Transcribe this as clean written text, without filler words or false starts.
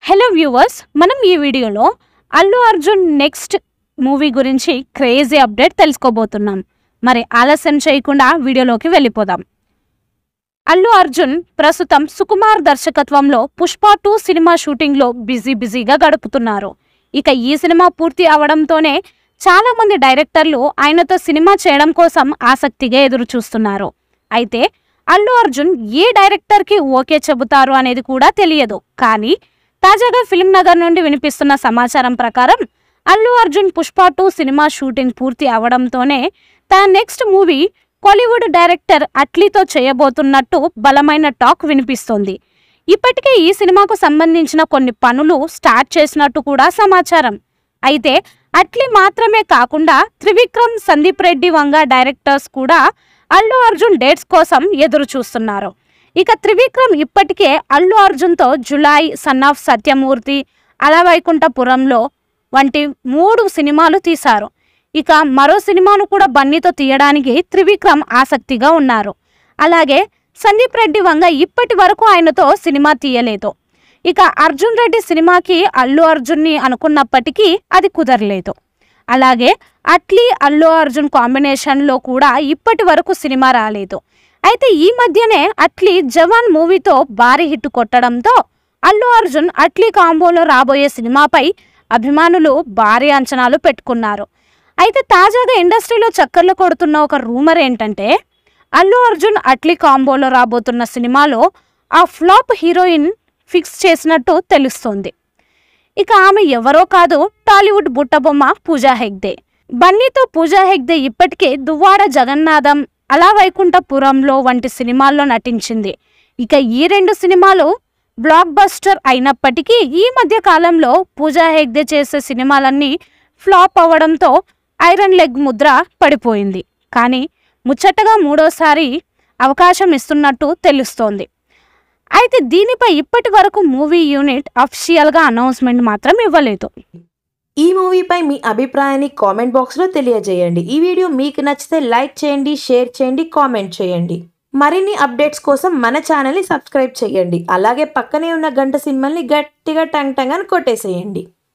Hello viewers, మనం ఈ వీడియోలో అల్లు అర్జున్ నెక్స్ట్ మూవీ గురించి క్రేజీ అప్డేట్ తెలుసుకోబోతున్నాం. మరి ఆలస్యం చేయకుండా వీడియోలోకి వెళ్ళిపోదాం. అల్లు అర్జున్ ప్రస్తుతం సుకుమార్ దర్శకత్వంలో పుష్ప 2 సినిమా షూటింగ్లో బిజీగా గడుపుతున్నారు. ఇక ఈ సినిమా పూర్తి అవడంతోనే చాలా మంది డైరెక్టర్లు ఆయనతో సినిమా చేయడం కోసం ఆసక్తిగా ఎదురు చూస్తున్నారు. అయితే అల్లు అర్జున్ ఏ డైరెక్టర్కి ఓకే చెబుతారు అనేది కూడా తెలియదు. కానీ తాజాగా ఫిల్మ్ నగర్ నుండి వినిపిస్తున్న సమాచారం ప్రకారం అల్లు అర్జున్ పుష్ప 2 సినిమా షూటింగ్ పూర్తి అవడంతోనే తన నెక్స్ట్ మూవీ కోలీవుడ్ డైరెక్టర్ అట్లీతో చేయబోతున్నట్టు బలమైన టాక్ వినిపిస్తోంది. ఇప్పటికే ఈ సినిమాకు సంబంధించిన కొన్ని పనులు స్టార్ట్ చేసినట్టు కూడా సమాచారం. అయితే అట్లీ మాత్రమే కాకుండా త్రివిక్రమ్, సందీప్ రెడ్డి వంగ డైరెక్టర్స్ కూడా అల్లు అర్జున్ డేట్స్ కోసం ఎదురు చూస్తున్నారు. ఇక త్రివిక్రమ్ ఇప్పటికే అల్లు అర్జున్తో జులై, సన్ ఆఫ్ సత్యమూర్తి, అలవైకుంఠపురంలో వంటి 3 సినిమాలు తీశారు. ఇక మరో సినిమాను కూడా బన్నీతో తీయడానికి త్రివిక్రమ్ ఆసక్తిగా ఉన్నారు. అలాగే సందీప్ రెడ్డి వంగ ఇప్పటి వరకు ఆయనతో సినిమా తీయలేదు. ఇక అర్జున్ రెడ్డి సినిమాకి అల్లు అర్జున్ని అనుకున్నప్పటికీ అది కుదరలేదు. అలాగే అట్లీ అల్లు అర్జున్ కాంబినేషన్లో కూడా ఇప్పటి వరకు సినిమా రాలేదు. అయితే ఈ మధ్యనే అట్లీ జవాన్ మూవీతో భారీ హిట్ కొట్టడంతో అల్లు అర్జున్ అట్లీ కాంబోలో రాబోయే సినిమాపై అభిమానులు భారీ అంచనాలు పెట్టుకున్నారు. అయితే తాజాగా ఇండస్ట్రీలో చక్కర్లు కొడుతున్న ఒక రూమర్ ఏంటంటే అల్లు అర్జున్ అట్లీ కాంబోలో రాబోతున్న సినిమాలో ఆ ఫ్లాప్ హీరోయిన్ ఫిక్స్ చేసినట్టు తెలుస్తోంది. ఇక ఆమె ఎవరో కాదు, టాలీవుడ్ బుట్టబొమ్మ పూజా హెగ్డే. బన్నీతో పూజా హెగ్డే ఇప్పటికే దువ్వాడ జగన్నాథం, అలవైకుంఠపురంలో వంటి సినిమాల్లో నటించింది. ఇక ఈ 2 సినిమాలు బ్లాక్ బస్టర్ అయినప్పటికీ ఈ మధ్య కాలంలో పూజా హెగ్డే చేసే సినిమాలన్నీ ఫ్లాప్ అవ్వడంతో ఐరన్ లెగ్ ముద్ర పడిపోయింది. కానీ ముచ్చటగా 3వసారి అవకాశం ఇస్తున్నట్టు తెలుస్తోంది. అయితే దీనిపై ఇప్పటి వరకు మూవీ యూనిట్ అఫీషియల్గా అనౌన్స్మెంట్ మాత్రం ఇవ్వలేదు. ఈ మూవీపై మీ అభిప్రాయాన్ని కామెంట్ బాక్స్లో తెలియజేయండి. ఈ వీడియో మీకు నచ్చితే లైక్ చేయండి, షేర్ చేయండి, కామెంట్ చేయండి. మరిన్ని అప్డేట్స్ కోసం మన ఛానల్ని సబ్స్క్రైబ్ చేయండి. అలాగే పక్కనే ఉన్న గంట సింబల్ని గట్టిగా టంగ్ టంగ్ అని కొట్టేసేయండి.